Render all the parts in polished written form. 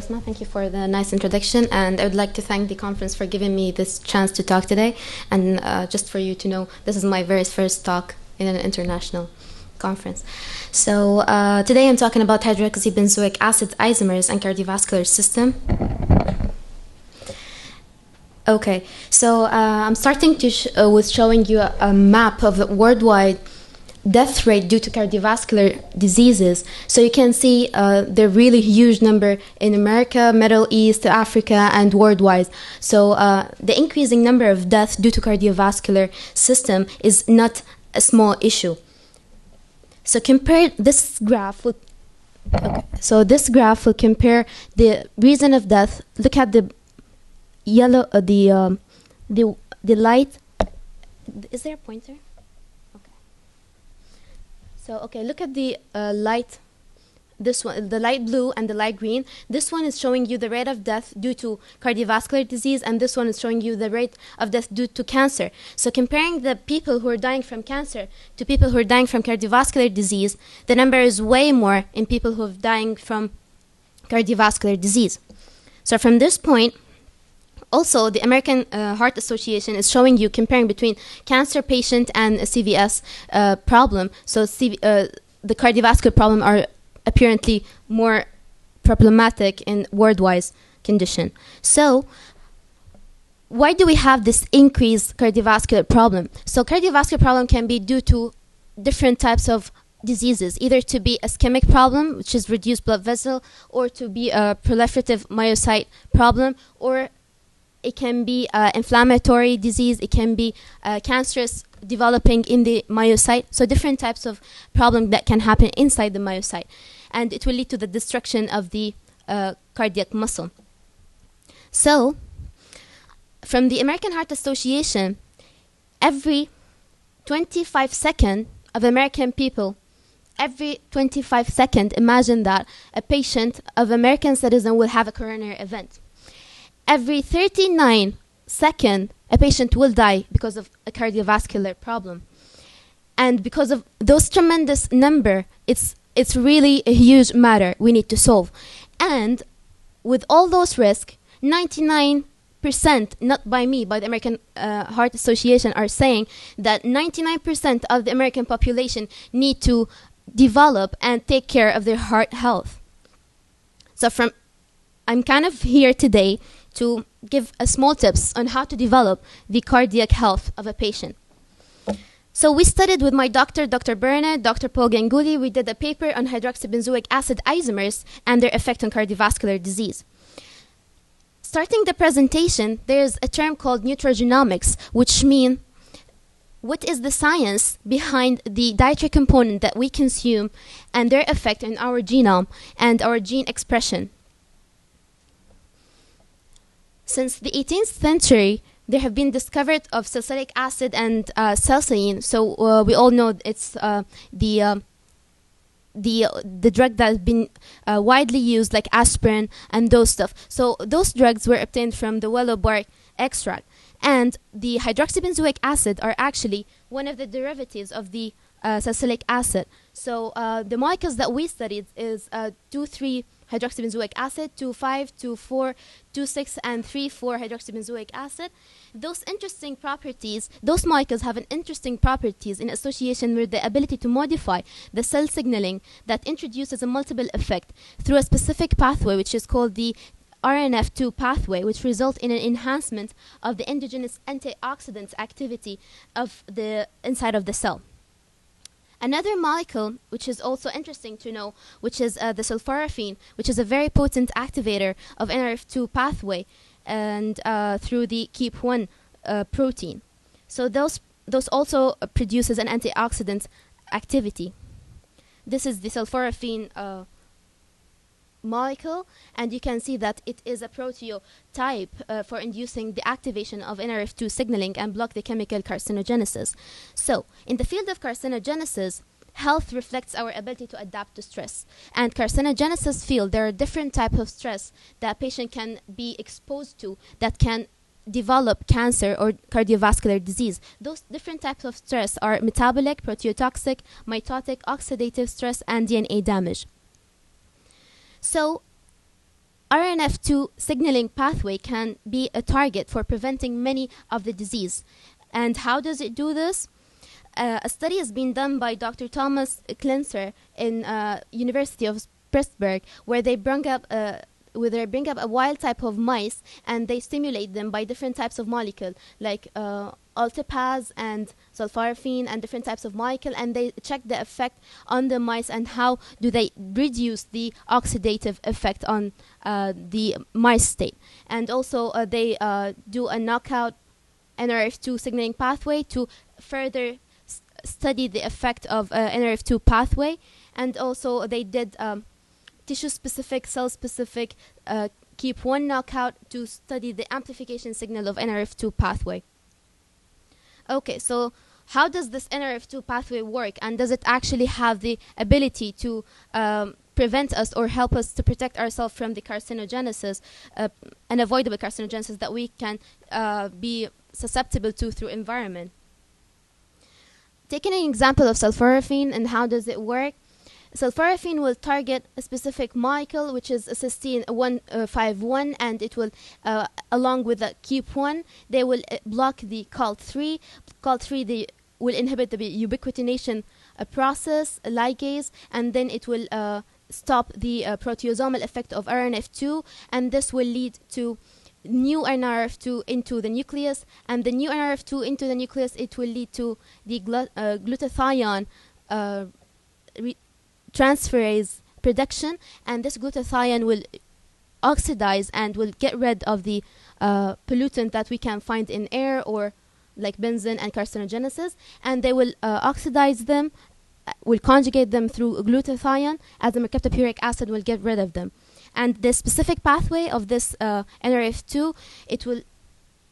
Basmah. Thank you for the nice introduction, and I would like to thank the conference for giving me this chance to talk today. And just for you to know, this is my very first talk in an international conference. So today I'm talking about hydroxybenzoic acid isomers and cardiovascular system. Okay, so I'm starting to with showing you a map of the worldwide death rate due to cardiovascular diseases. So you can see the really huge number in America, Middle East, Africa, and worldwide. So the increasing number of deaths due to cardiovascular system is not a small issue. So compare this graph with, okay. So this graph will compare the reason of death. Look at the yellow, the light. Is there a pointer? So, okay, look at the light, this one, the light blue and the light green. This one is showing you the rate of death due to cardiovascular disease, and this one is showing you the rate of death due to cancer. So comparing the people who are dying from cancer to people who are dying from cardiovascular disease, the number is way more in people who are dying from cardiovascular disease. So from this point, also, the American Heart Association is showing you comparing between cancer patient and a CVS problem. So the cardiovascular problem are apparently more problematic in worldwide condition. So why do we have this increased cardiovascular problem? So cardiovascular problem can be due to different types of diseases, either to be ischemic problem, which is reduced blood vessel, or to be a proliferative myocyte problem, or it can be inflammatory disease. It can be cancerous developing in the myocyte. So different types of problem that can happen inside the myocyte. And it will lead to the destruction of the cardiac muscle. So from the American Heart Association, every 25 seconds of American people, every 25 seconds, imagine that a patient of American citizen will have a coronary event. Every 39 seconds, a patient will die because of a cardiovascular problem. And because of those tremendous number, it's really a huge matter we need to solve. And with all those risks, 99%, not by me, by the American Heart Association, are saying that 99% of the American population need to develop and take care of their heart health. So I'm kind of here today to give a small tips on how to develop the cardiac health of a patient. So we studied with my doctor, Dr. Bernard, Dr. Paul Ganguly. We did a paper on hydroxybenzoic acid isomers and their effect on cardiovascular disease. Starting the presentation, there's a term called nutrigenomics, which means what is the science behind the dietary component that we consume and their effect on our genome and our gene expression. Since the 18th century, there have been discovered of salicylic acid and salsine. So we all know it's the drug that has been widely used, like aspirin and those stuff. So those drugs were obtained from the willow bark extract. And the hydroxybenzoic acid are actually one of the derivatives of the salicylic acid. So the molecules that we studied is 2,3 hydroxybenzoic acid, 2,5, 2,4, 2,6, and 3,4 hydroxybenzoic acid. Those interesting properties, those molecules have an interesting properties in association with the ability to modify the cell signaling that introduces a multiple effect through a specific pathway, which is called the RNF2 pathway, which results in an enhancement of the endogenous antioxidant activity of the inside of the cell. Another molecule, which is also interesting to know, which is the sulforaphane, which is a very potent activator of NRF2 pathway and through the KEAP1 protein. So those also produces an antioxidant activity. This is the sulforaphane molecule, and you can see that it is a proteotype for inducing the activation of NRF2 signaling and block the chemical carcinogenesis. So, in the field of carcinogenesis, health reflects our ability to adapt to stress. And carcinogenesis field, there are different types of stress that a patient can be exposed to that can develop cancer or cardiovascular disease. Those different types of stress are metabolic, proteotoxic, mitotic, oxidative stress, and DNA damage. So RNF2 signaling pathway can be a target for preventing many of the disease. And how does it do this? A study has been done by Dr. Thomas Klenser in University of Pittsburgh, where they bring up a wild type of mice and they stimulate them by different types of molecule like altipaz and sulforaphane and different types of molecule, and they check the effect on the mice and how do they reduce the oxidative effect on the mice state. And also they do a knockout NRF2 signaling pathway to further study the effect of NRF2 pathway. And also they did tissue-specific, cell-specific KEAP1 knockout to study the amplification signal of NRF2 pathway. Okay, so how does this NRF2 pathway work, and does it actually have the ability to prevent us or help us to protect ourselves from the carcinogenesis, unavoidable carcinogenesis that we can be susceptible to through environment? Taking an example of sulforaphane and how does it work, sulforaphane will target a specific molecule, which is cysteine 151, and it will, along with the KEAP1, they will block the COLT3. COLT3 they will inhibit the ubiquitination process, ligase, and then it will stop the proteasomal effect of RNF2, and this will lead to new NRF2 into the nucleus, and the new NRF2 into the nucleus, it will lead to the glutathione transferase production, and this glutathione will oxidize and will get rid of the pollutant that we can find in air or like benzene and carcinogenesis, and they will oxidize them, will conjugate them through glutathione, as the mercaptopuric acid will get rid of them. And the specific pathway of this NRF2,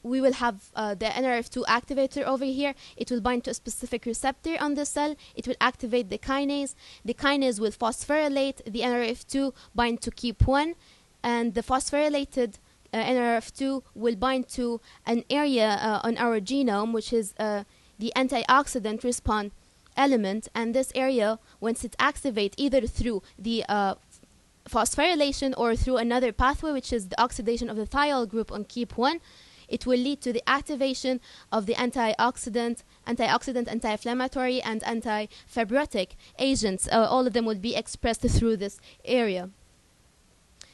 we will have the NRF2 activator over here. It will bind to a specific receptor on the cell. It will activate the kinase. The kinase will phosphorylate the NRF2, bind to KEAP1, and the phosphorylated NRF2 will bind to an area on our genome, which is the antioxidant response element. And this area, once it activates either through the phosphorylation or through another pathway, which is the oxidation of the thiol group on KEAP1, it will lead to the activation of the antioxidant, anti-inflammatory, and anti-fibrotic agents. All of them will be expressed through this area.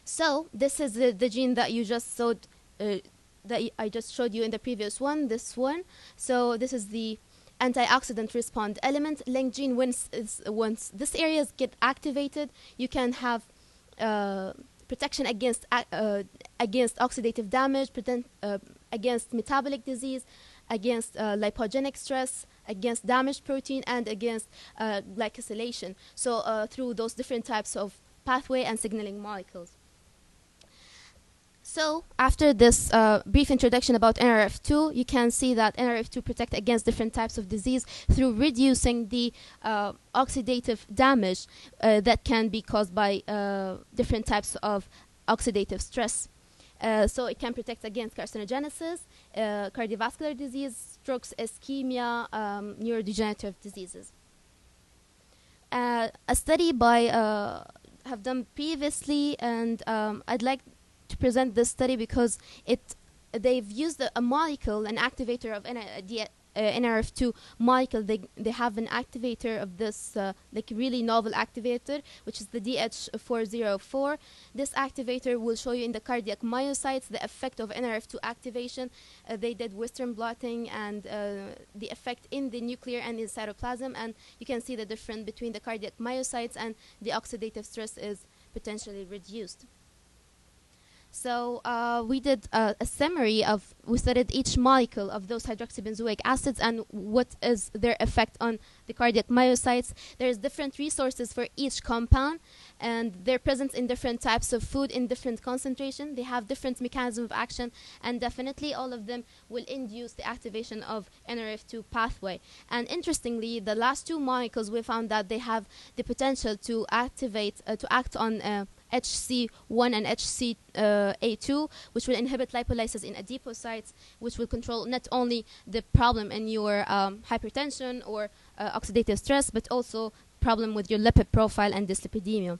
So this is the gene that you just saw, that I just showed you in the previous one, this one. So this is the antioxidant response element link gene. Once this areas get activated, you can have protection against oxidative damage, against metabolic disease, against lipogenic stress, against damaged protein, and against glycosylation. So through those different types of pathway and signaling molecules. So after this brief introduction about NRF2, you can see that NRF2 protect against different types of disease through reducing the oxidative damage that can be caused by different types of oxidative stress. So it can protect against carcinogenesis, cardiovascular disease, strokes, ischemia, neurodegenerative diseases. A study have done previously, and I'd like to present this study because they've used a molecule, an activator of NRF2 molecule. They have an activator of this like really novel activator, which is the DH404. This activator will show you in the cardiac myocytes the effect of NRF2 activation. They did Western blotting and the effect in the nuclear and in cytoplasm, and you can see the difference between the cardiac myocytes, and the oxidative stress is potentially reduced. So we did a summary of, we studied each molecule of those hydroxybenzoic acids and what is their effect on the cardiac myocytes. There's different resources for each compound, and they're present in different types of food in different concentration. They have different mechanism of action, and definitely all of them will induce the activation of NRF2 pathway. And interestingly, the last two molecules, we found that they have the potential to activate, to act on HC1 and HCA2, which will inhibit lipolysis in adipocytes, which will control not only the problem in your hypertension or oxidative stress, but also problem with your lipid profile and dyslipidemia.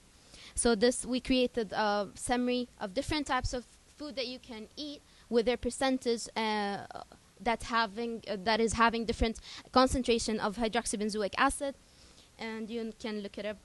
So this, we created a summary of different types of food that you can eat with their percentage that is having different concentration of hydroxybenzoic acid, and you can look it up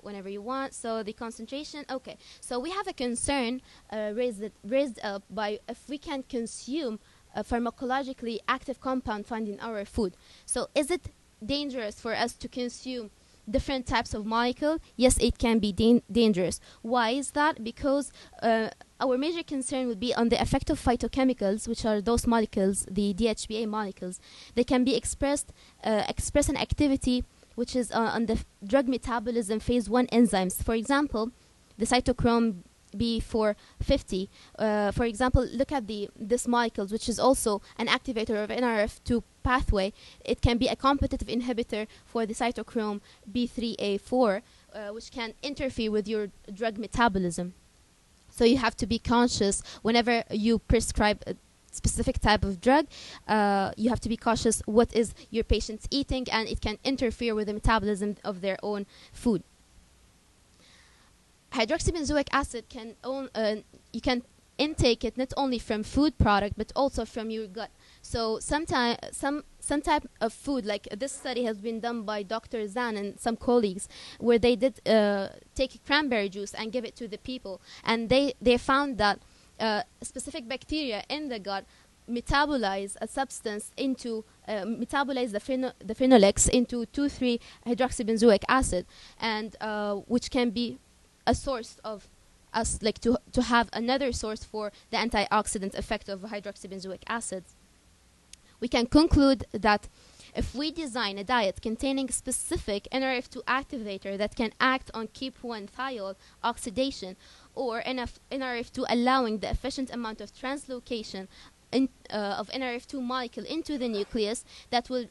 whenever you want. So the concentration, okay. So we have a concern raised up by if we can consume a pharmacologically active compound found in our food. So is it dangerous for us to consume different types of molecule? Yes, it can be dangerous. Why is that? Because our major concern would be on the effect of phytochemicals, which are those molecules, the DHPA molecules. They can be express an activity which is on the drug metabolism phase 1 enzymes. For example, the cytochrome B450. For example, look at this molecule, which is also an activator of NRF2 pathway. It can be a competitive inhibitor for the cytochrome B3A4, which can interfere with your drug metabolism. So you have to be conscious whenever you prescribe a specific type of drug. You have to be cautious what is your patient's eating, and it can interfere with the metabolism of their own food. Hydroxybenzoic acid you can intake it not only from food product but also from your gut. So some type of food, like this study has been done by Dr. Zan and some colleagues, where they did take cranberry juice and give it to the people, and they found that specific bacteria in the gut metabolize a substance into metabolize the phenolics into 2,3 hydroxybenzoic acid, and which can be a source of us, like to have another source for the antioxidant effect of hydroxybenzoic acids. We can conclude that if we design a diet containing specific NRF2 activator that can act on KEAP1 thiol oxidation, or NRF2 allowing the efficient amount of translocation of NRF2 molecule into the nucleus, that will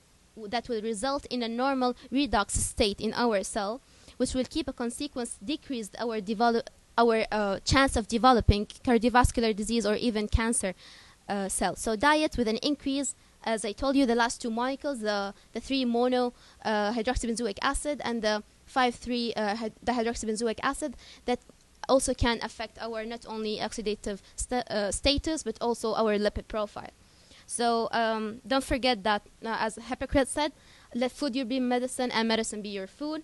result in a normal redox state in our cell, which will keep a consequence decreased our chance of developing cardiovascular disease or even cancer cells. So diet with an increase, as I told you, the last two molecules, the 3-mono hydroxybenzoic acid and the 5,3 the hydroxybenzoic acid, that also can affect our not only oxidative status but also our lipid profile. So don't forget that, as Hippocrates said, let food be medicine and medicine be your food.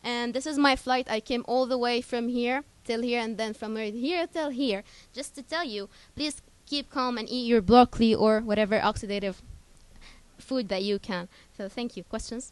And this is my flight. I came all the way from here till here, and then from here till here, just to tell you, please keep calm and eat your broccoli or whatever oxidative food that you can. So thank you. Questions?